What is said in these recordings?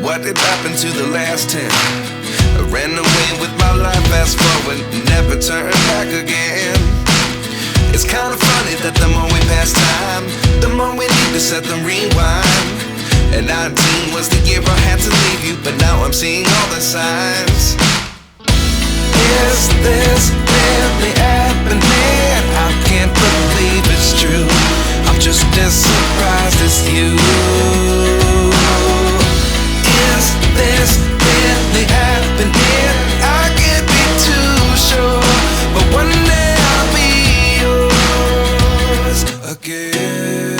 what did happen to the last 10? I ran away with my life, fast forward, never turn back again. It's kind of funny that the more we pass time, the more we need to set them rewind. And 19 was the year I had to leave you, but now I'm seeing all the signs. Is this really happening? I can't believe it's true. I'm just as surprised as you. Is this really happening? I can't be too sure, but one day I'll be yours again.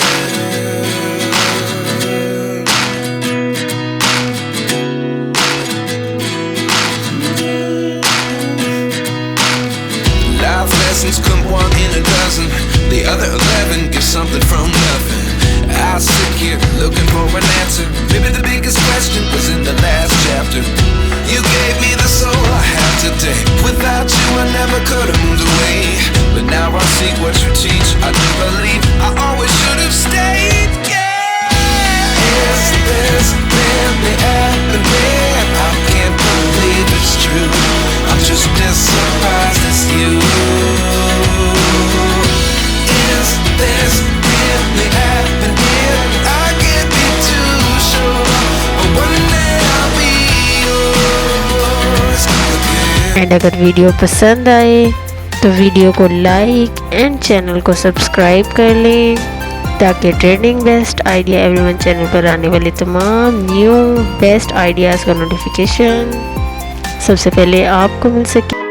Life lessons come one in a dozen. The other 11 get something from nothing. I sit here looking for an answer. Maybe the biggest question was in the last chapter. You gave me the soul I have today. Without you I never could have moved away. But now I see what you teach. I do believe I always should have stayed. Yeah. Is this really happening? I can't believe it's true. I'm just as surprised as you. Is this really happening? I can't be too sure, but one day I'll be yours again. And अगर video पसंद आए तो video को like and channel को subscribe कर लें ताकि trending best idea everyone channel पर आने वाले तमाम न्यू बेस्ट आइडियाज़ का नोटिफिकेशन सबसे पहले आपको मिल सके।